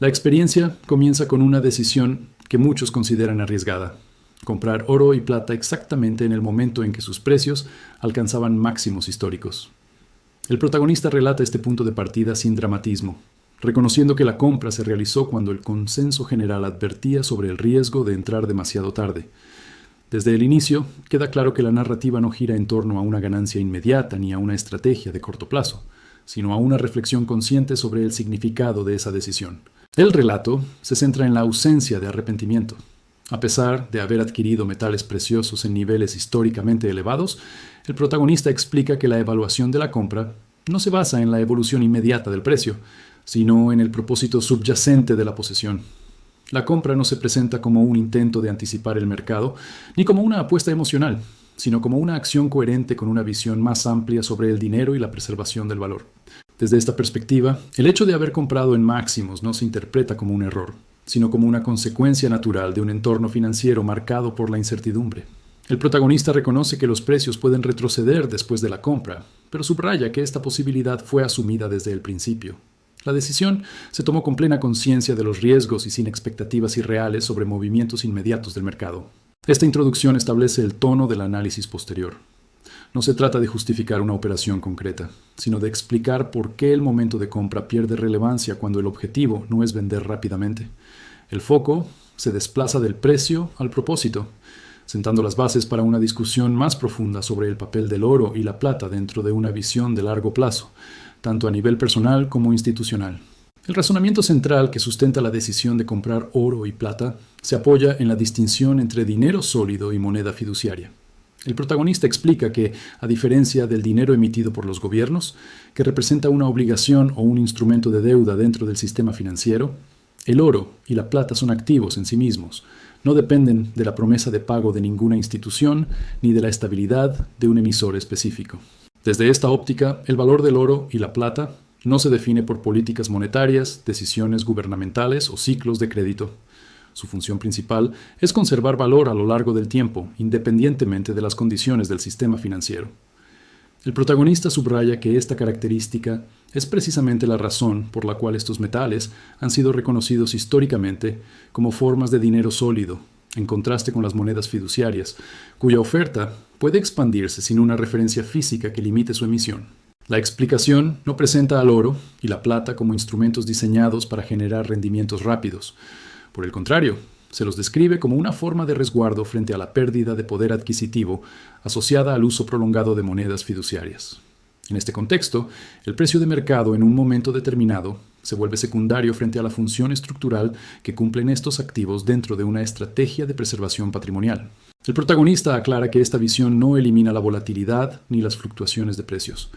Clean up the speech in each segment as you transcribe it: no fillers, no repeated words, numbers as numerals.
La experiencia comienza con una decisión que muchos consideran arriesgada: comprar oro y plata exactamente en el momento en que sus precios alcanzaban máximos históricos. El protagonista relata este punto de partida sin dramatismo, reconociendo que la compra se realizó cuando el consenso general advertía sobre el riesgo de entrar demasiado tarde. Desde el inicio, queda claro que la narrativa no gira en torno a una ganancia inmediata ni a una estrategia de corto plazo, sino a una reflexión consciente sobre el significado de esa decisión. El relato se centra en la ausencia de arrepentimiento. A pesar de haber adquirido metales preciosos en niveles históricamente elevados, el protagonista explica que la evaluación de la compra no se basa en la evolución inmediata del precio, sino en el propósito subyacente de la posesión. La compra no se presenta como un intento de anticipar el mercado, ni como una apuesta emocional, sino como una acción coherente con una visión más amplia sobre el dinero y la preservación del valor. Desde esta perspectiva, el hecho de haber comprado en máximos no se interpreta como un error, sino como una consecuencia natural de un entorno financiero marcado por la incertidumbre. El protagonista reconoce que los precios pueden retroceder después de la compra, pero subraya que esta posibilidad fue asumida desde el principio. La decisión se tomó con plena conciencia de los riesgos y sin expectativas irreales sobre movimientos inmediatos del mercado. Esta introducción establece el tono del análisis posterior. No se trata de justificar una operación concreta, sino de explicar por qué el momento de compra pierde relevancia cuando el objetivo no es vender rápidamente. El foco se desplaza del precio al propósito, sentando las bases para una discusión más profunda sobre el papel del oro y la plata dentro de una visión de largo plazo, tanto a nivel personal como institucional. El razonamiento central que sustenta la decisión de comprar oro y plata se apoya en la distinción entre dinero sólido y moneda fiduciaria. El protagonista explica que, a diferencia del dinero emitido por los gobiernos, que representa una obligación o un instrumento de deuda dentro del sistema financiero, el oro y la plata son activos en sí mismos, no dependen de la promesa de pago de ninguna institución ni de la estabilidad de un emisor específico. Desde esta óptica, el valor del oro y la plata no se define por políticas monetarias, decisiones gubernamentales o ciclos de crédito. Su función principal es conservar valor a lo largo del tiempo, independientemente de las condiciones del sistema financiero. El protagonista subraya que esta característica es precisamente la razón por la cual estos metales han sido reconocidos históricamente como formas de dinero sólido, en contraste con las monedas fiduciarias, cuya oferta puede expandirse sin una referencia física que limite su emisión. La explicación no presenta al oro y la plata como instrumentos diseñados para generar rendimientos rápidos. Por el contrario, se los describe como una forma de resguardo frente a la pérdida de poder adquisitivo asociada al uso prolongado de monedas fiduciarias. En este contexto, el precio de mercado en un momento determinado se vuelve secundario frente a la función estructural que cumplen estos activos dentro de una estrategia de preservación patrimonial. El protagonista aclara que esta visión no elimina la volatilidad ni las fluctuaciones de precios.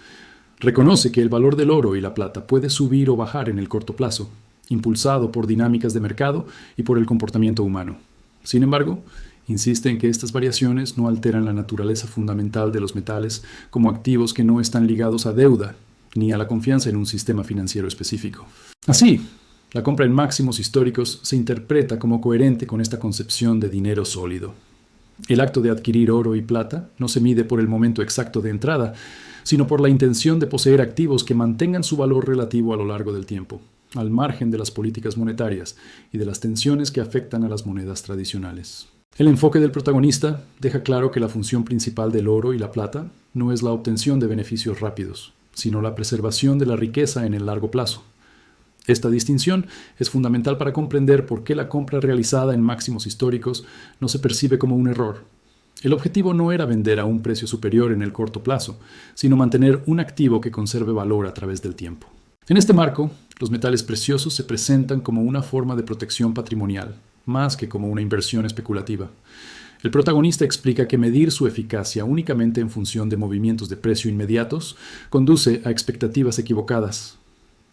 Reconoce que el valor del oro y la plata puede subir o bajar en el corto plazo, impulsado por dinámicas de mercado y por el comportamiento humano. Sin embargo, insiste en que estas variaciones no alteran la naturaleza fundamental de los metales como activos que no están ligados a deuda ni a la confianza en un sistema financiero específico. Así, la compra en máximos históricos se interpreta como coherente con esta concepción de dinero sólido. El acto de adquirir oro y plata no se mide por el momento exacto de entrada, sino por la intención de poseer activos que mantengan su valor relativo a lo largo del tiempo, al margen de las políticas monetarias y de las tensiones que afectan a las monedas tradicionales. El enfoque del protagonista deja claro que la función principal del oro y la plata no es la obtención de beneficios rápidos, sino la preservación de la riqueza en el largo plazo. Esta distinción es fundamental para comprender por qué la compra realizada en máximos históricos no se percibe como un error. El objetivo no era vender a un precio superior en el corto plazo, sino mantener un activo que conserve valor a través del tiempo. En este marco, los metales preciosos se presentan como una forma de protección patrimonial, más que como una inversión especulativa. El protagonista explica que medir su eficacia únicamente en función de movimientos de precio inmediatos conduce a expectativas equivocadas.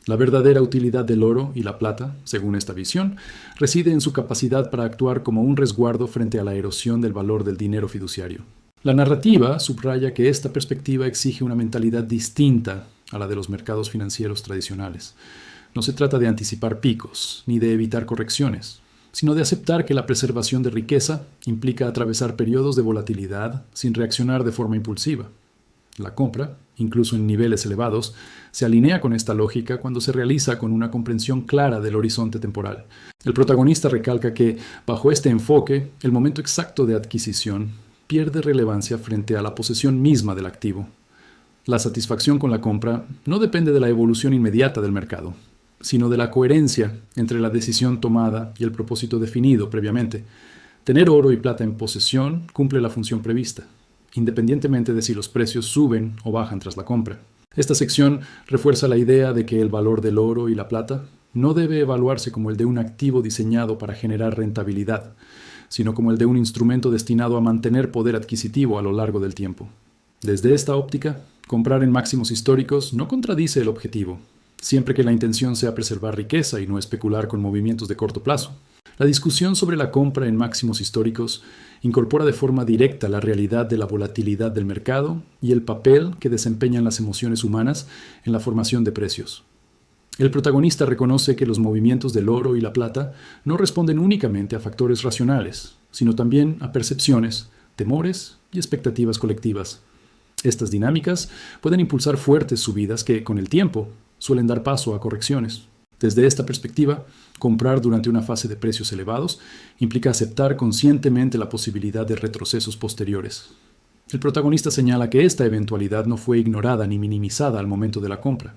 La verdadera utilidad del oro y la plata, según esta visión, reside en su capacidad para actuar como un resguardo frente a la erosión del valor del dinero fiduciario. La narrativa subraya que esta perspectiva exige una mentalidad distinta a la de los mercados financieros tradicionales. No se trata de anticipar picos, ni de evitar correcciones, sino de aceptar que la preservación de riqueza implica atravesar periodos de volatilidad sin reaccionar de forma impulsiva. La compra, incluso en niveles elevados, se alinea con esta lógica cuando se realiza con una comprensión clara del horizonte temporal. El protagonista recalca que, bajo este enfoque, el momento exacto de adquisición pierde relevancia frente a la posesión misma del activo. La satisfacción con la compra no depende de la evolución inmediata del mercado, sino de la coherencia entre la decisión tomada y el propósito definido previamente. Tener oro y plata en posesión cumple la función prevista, independientemente de si los precios suben o bajan tras la compra. Esta sección refuerza la idea de que el valor del oro y la plata no debe evaluarse como el de un activo diseñado para generar rentabilidad, sino como el de un instrumento destinado a mantener poder adquisitivo a lo largo del tiempo. Desde esta óptica, comprar en máximos históricos no contradice el objetivo, siempre que la intención sea preservar riqueza y no especular con movimientos de corto plazo. La discusión sobre la compra en máximos históricos incorpora de forma directa la realidad de la volatilidad del mercado y el papel que desempeñan las emociones humanas en la formación de precios. El protagonista reconoce que los movimientos del oro y la plata no responden únicamente a factores racionales, sino también a percepciones, temores y expectativas colectivas. Estas dinámicas pueden impulsar fuertes subidas que, con el tiempo, suelen dar paso a correcciones. Desde esta perspectiva, comprar durante una fase de precios elevados implica aceptar conscientemente la posibilidad de retrocesos posteriores. El protagonista señala que esta eventualidad no fue ignorada ni minimizada al momento de la compra.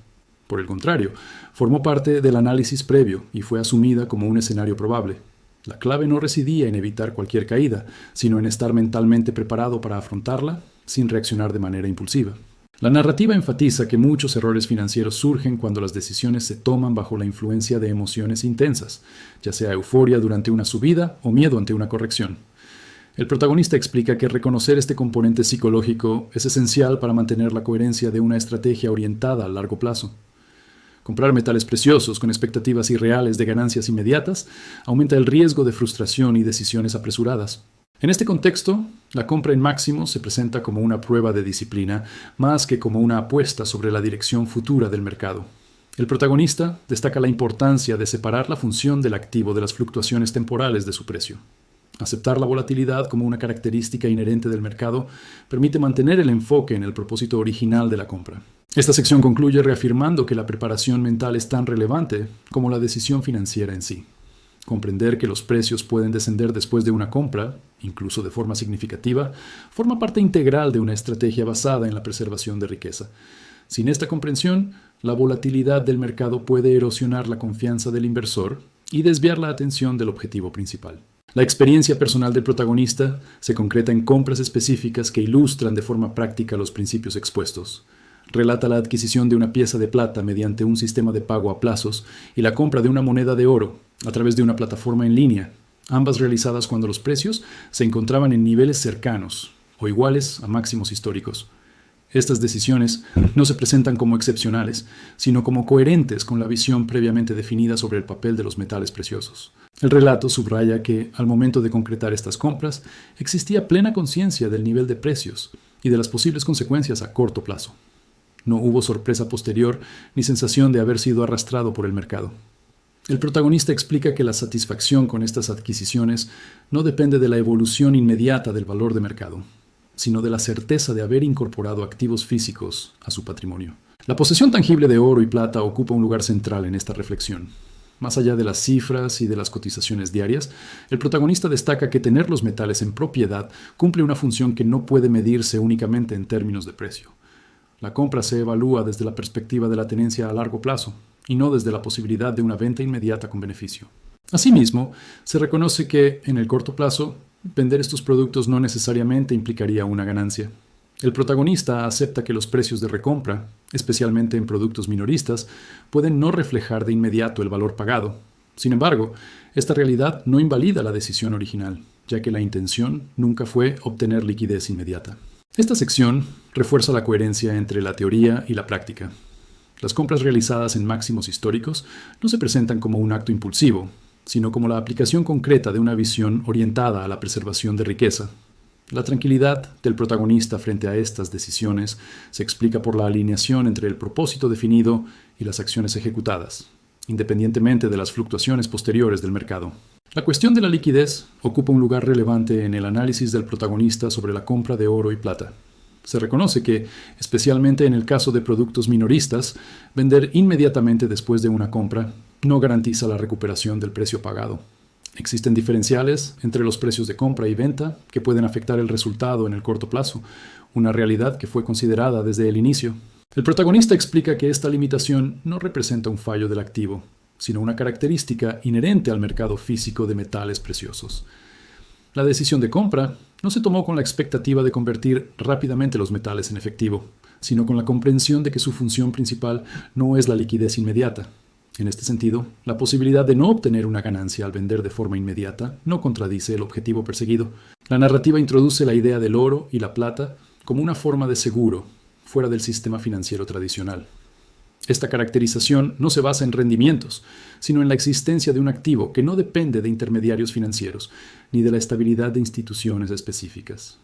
Por el contrario, formó parte del análisis previo y fue asumida como un escenario probable. La clave no residía en evitar cualquier caída, sino en estar mentalmente preparado para afrontarla sin reaccionar de manera impulsiva. La narrativa enfatiza que muchos errores financieros surgen cuando las decisiones se toman bajo la influencia de emociones intensas, ya sea euforia durante una subida o miedo ante una corrección. El protagonista explica que reconocer este componente psicológico es esencial para mantener la coherencia de una estrategia orientada a largo plazo. Comprar metales preciosos con expectativas irreales de ganancias inmediatas aumenta el riesgo de frustración y decisiones apresuradas. En este contexto, la compra en máximos se presenta como una prueba de disciplina, más que como una apuesta sobre la dirección futura del mercado. El protagonista destaca la importancia de separar la función del activo de las fluctuaciones temporales de su precio. Aceptar la volatilidad como una característica inherente del mercado permite mantener el enfoque en el propósito original de la compra. Esta sección concluye reafirmando que la preparación mental es tan relevante como la decisión financiera en sí. Comprender que los precios pueden descender después de una compra, incluso de forma significativa, forma parte integral de una estrategia basada en la preservación de riqueza. Sin esta comprensión, la volatilidad del mercado puede erosionar la confianza del inversor y desviar la atención del objetivo principal. La experiencia personal del protagonista se concreta en compras específicas que ilustran de forma práctica los principios expuestos. Relata la adquisición de una pieza de plata mediante un sistema de pago a plazos y la compra de una moneda de oro a través de una plataforma en línea, ambas realizadas cuando los precios se encontraban en niveles cercanos o iguales a máximos históricos. Estas decisiones no se presentan como excepcionales, sino como coherentes con la visión previamente definida sobre el papel de los metales preciosos. El relato subraya que, al momento de concretar estas compras, existía plena conciencia del nivel de precios y de las posibles consecuencias a corto plazo. No hubo sorpresa posterior ni sensación de haber sido arrastrado por el mercado. El protagonista explica que la satisfacción con estas adquisiciones no depende de la evolución inmediata del valor de mercado, sino de la certeza de haber incorporado activos físicos a su patrimonio. La posesión tangible de oro y plata ocupa un lugar central en esta reflexión. Más allá de las cifras y de las cotizaciones diarias, el protagonista destaca que tener los metales en propiedad cumple una función que no puede medirse únicamente en términos de precio. La compra se evalúa desde la perspectiva de la tenencia a largo plazo y no desde la posibilidad de una venta inmediata con beneficio. Asimismo, se reconoce que, en el corto plazo, vender estos productos no necesariamente implicaría una ganancia. El protagonista acepta que los precios de recompra, especialmente en productos minoristas, pueden no reflejar de inmediato el valor pagado. Sin embargo, esta realidad no invalida la decisión original, ya que la intención nunca fue obtener liquidez inmediata. Esta sección refuerza la coherencia entre la teoría y la práctica. Las compras realizadas en máximos históricos no se presentan como un acto impulsivo, sino como la aplicación concreta de una visión orientada a la preservación de riqueza. La tranquilidad del protagonista frente a estas decisiones se explica por la alineación entre el propósito definido y las acciones ejecutadas, independientemente de las fluctuaciones posteriores del mercado. La cuestión de la liquidez ocupa un lugar relevante en el análisis del protagonista sobre la compra de oro y plata. Se reconoce que, especialmente en el caso de productos minoristas, vender inmediatamente después de una compra no garantiza la recuperación del precio pagado. Existen diferenciales entre los precios de compra y venta que pueden afectar el resultado en el corto plazo, una realidad que fue considerada desde el inicio. El protagonista explica que esta limitación no representa un fallo del activo, sino una característica inherente al mercado físico de metales preciosos. La decisión de compra no se tomó con la expectativa de convertir rápidamente los metales en efectivo, sino con la comprensión de que su función principal no es la liquidez inmediata. En este sentido, la posibilidad de no obtener una ganancia al vender de forma inmediata no contradice el objetivo perseguido. La narrativa introduce la idea del oro y la plata como una forma de seguro fuera del sistema financiero tradicional. Esta caracterización no se basa en rendimientos, sino en la existencia de un activo que no depende de intermediarios financieros ni de la estabilidad de instituciones específicas.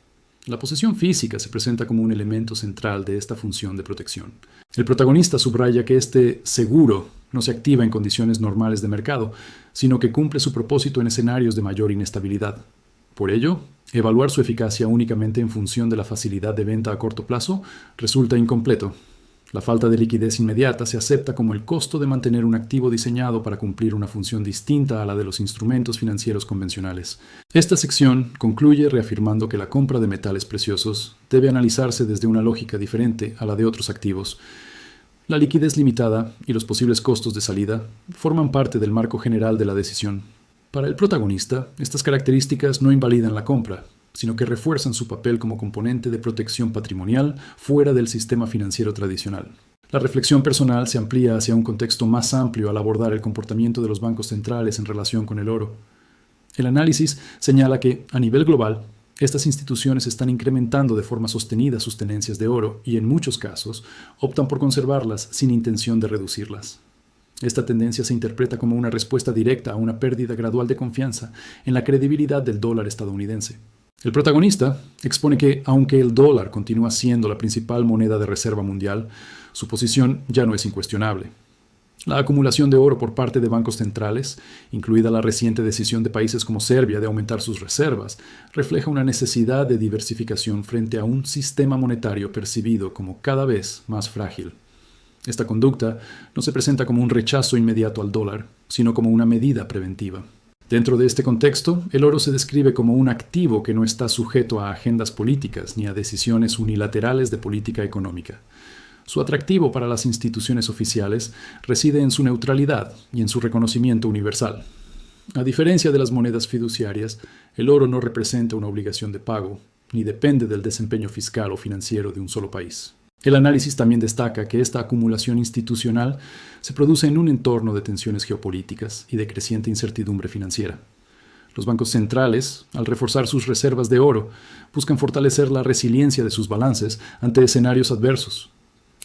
La posesión física se presenta como un elemento central de esta función de protección. El protagonista subraya que este seguro no se activa en condiciones normales de mercado, sino que cumple su propósito en escenarios de mayor inestabilidad. Por ello, evaluar su eficacia únicamente en función de la facilidad de venta a corto plazo resulta incompleto. La falta de liquidez inmediata se acepta como el costo de mantener un activo diseñado para cumplir una función distinta a la de los instrumentos financieros convencionales. Esta sección concluye reafirmando que la compra de metales preciosos debe analizarse desde una lógica diferente a la de otros activos. La liquidez limitada y los posibles costos de salida forman parte del marco general de la decisión. Para el protagonista, estas características no invalidan la compra, sino que refuerzan su papel como componente de protección patrimonial fuera del sistema financiero tradicional. La reflexión personal se amplía hacia un contexto más amplio al abordar el comportamiento de los bancos centrales en relación con el oro. El análisis señala que, a nivel global, estas instituciones están incrementando de forma sostenida sus tenencias de oro y, en muchos casos, optan por conservarlas sin intención de reducirlas. Esta tendencia se interpreta como una respuesta directa a una pérdida gradual de confianza en la credibilidad del dólar estadounidense. El protagonista expone que, aunque el dólar continúa siendo la principal moneda de reserva mundial, su posición ya no es incuestionable. La acumulación de oro por parte de bancos centrales, incluida la reciente decisión de países como Serbia de aumentar sus reservas, refleja una necesidad de diversificación frente a un sistema monetario percibido como cada vez más frágil. Esta conducta no se presenta como un rechazo inmediato al dólar, sino como una medida preventiva. Dentro de este contexto, el oro se describe como un activo que no está sujeto a agendas políticas ni a decisiones unilaterales de política económica. Su atractivo para las instituciones oficiales reside en su neutralidad y en su reconocimiento universal. A diferencia de las monedas fiduciarias, el oro no representa una obligación de pago, ni depende del desempeño fiscal o financiero de un solo país. El análisis también destaca que esta acumulación institucional se produce en un entorno de tensiones geopolíticas y de creciente incertidumbre financiera. Los bancos centrales, al reforzar sus reservas de oro, buscan fortalecer la resiliencia de sus balances ante escenarios adversos.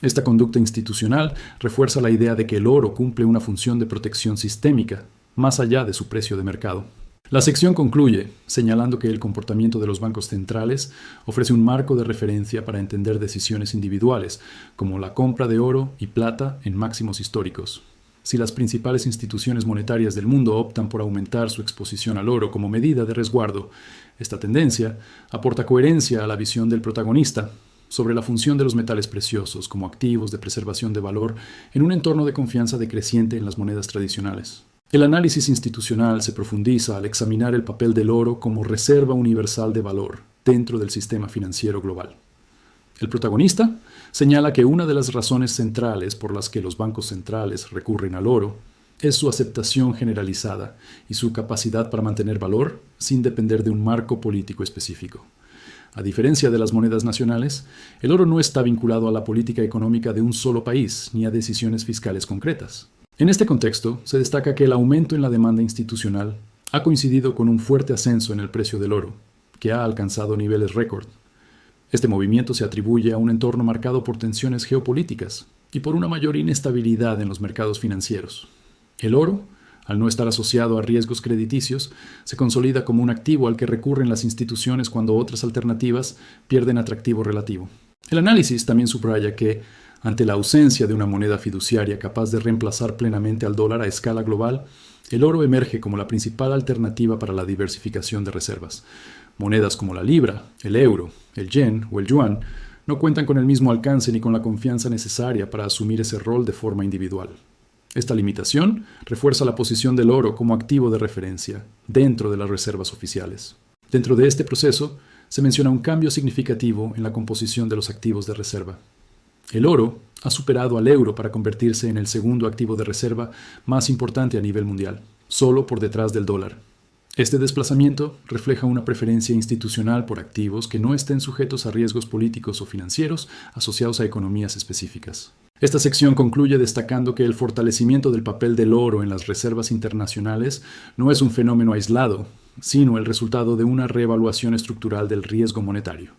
Esta conducta institucional refuerza la idea de que el oro cumple una función de protección sistémica, más allá de su precio de mercado. La sección concluye señalando que el comportamiento de los bancos centrales ofrece un marco de referencia para entender decisiones individuales, como la compra de oro y plata en máximos históricos. Si las principales instituciones monetarias del mundo optan por aumentar su exposición al oro como medida de resguardo, esta tendencia aporta coherencia a la visión del protagonista sobre la función de los metales preciosos como activos de preservación de valor en un entorno de confianza decreciente en las monedas tradicionales. El análisis institucional se profundiza al examinar el papel del oro como reserva universal de valor dentro del sistema financiero global. El protagonista señala que una de las razones centrales por las que los bancos centrales recurren al oro es su aceptación generalizada y su capacidad para mantener valor sin depender de un marco político específico. A diferencia de las monedas nacionales, el oro no está vinculado a la política económica de un solo país ni a decisiones fiscales concretas. En este contexto, se destaca que el aumento en la demanda institucional ha coincidido con un fuerte ascenso en el precio del oro, que ha alcanzado niveles récord. Este movimiento se atribuye a un entorno marcado por tensiones geopolíticas y por una mayor inestabilidad en los mercados financieros. El oro, al no estar asociado a riesgos crediticios, se consolida como un activo al que recurren las instituciones cuando otras alternativas pierden atractivo relativo. El análisis también subraya que, ante la ausencia de una moneda fiduciaria capaz de reemplazar plenamente al dólar a escala global, el oro emerge como la principal alternativa para la diversificación de reservas. Monedas como la libra, el euro, el yen o el yuan no cuentan con el mismo alcance ni con la confianza necesaria para asumir ese rol de forma individual. Esta limitación refuerza la posición del oro como activo de referencia dentro de las reservas oficiales. Dentro de este proceso, se menciona un cambio significativo en la composición de los activos de reserva. El oro ha superado al euro para convertirse en el segundo activo de reserva más importante a nivel mundial, solo por detrás del dólar. Este desplazamiento refleja una preferencia institucional por activos que no estén sujetos a riesgos políticos o financieros asociados a economías específicas. Esta sección concluye destacando que el fortalecimiento del papel del oro en las reservas internacionales no es un fenómeno aislado, sino el resultado de una reevaluación estructural del riesgo monetario.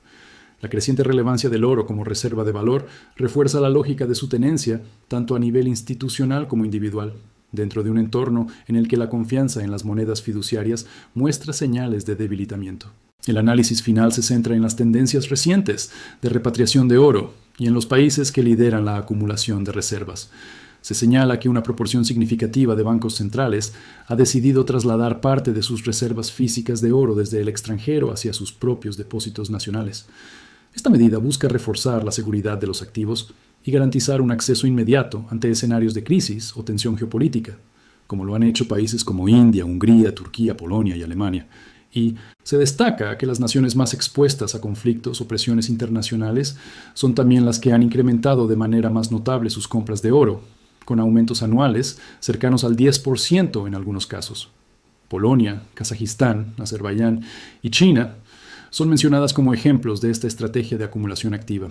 La creciente relevancia del oro como reserva de valor refuerza la lógica de su tenencia, tanto a nivel institucional como individual, dentro de un entorno en el que la confianza en las monedas fiduciarias muestra señales de debilitamiento. El análisis final se centra en las tendencias recientes de repatriación de oro y en los países que lideran la acumulación de reservas. Se señala que una proporción significativa de bancos centrales ha decidido trasladar parte de sus reservas físicas de oro desde el extranjero hacia sus propios depósitos nacionales. Esta medida busca reforzar la seguridad de los activos y garantizar un acceso inmediato ante escenarios de crisis o tensión geopolítica, como lo han hecho países como India, Hungría, Turquía, Polonia y Alemania. Y se destaca que las naciones más expuestas a conflictos o presiones internacionales son también las que han incrementado de manera más notable sus compras de oro, con aumentos anuales cercanos al 10% en algunos casos. Polonia, Kazajistán, Azerbaiyán y China son mencionadas como ejemplos de esta estrategia de acumulación activa.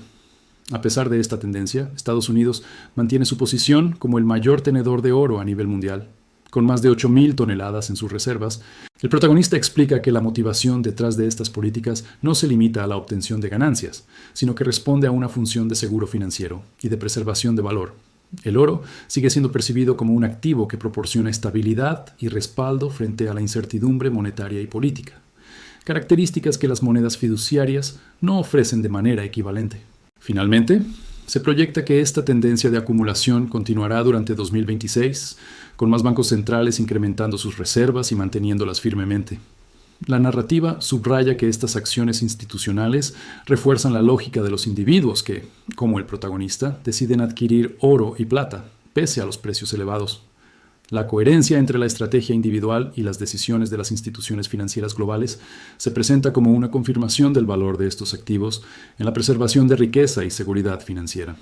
A pesar de esta tendencia, Estados Unidos mantiene su posición como el mayor tenedor de oro a nivel mundial, con más de 8.000 toneladas en sus reservas. El protagonista explica que la motivación detrás de estas políticas no se limita a la obtención de ganancias, sino que responde a una función de seguro financiero y de preservación de valor. El oro sigue siendo percibido como un activo que proporciona estabilidad y respaldo frente a la incertidumbre monetaria y política, características que las monedas fiduciarias no ofrecen de manera equivalente. Finalmente, se proyecta que esta tendencia de acumulación continuará durante 2026, con más bancos centrales incrementando sus reservas y manteniéndolas firmemente. La narrativa subraya que estas acciones institucionales refuerzan la lógica de los individuos que, como el protagonista, deciden adquirir oro y plata, pese a los precios elevados. La coherencia entre la estrategia individual y las decisiones de las instituciones financieras globales se presenta como una confirmación del valor de estos activos en la preservación de riqueza y seguridad financiera.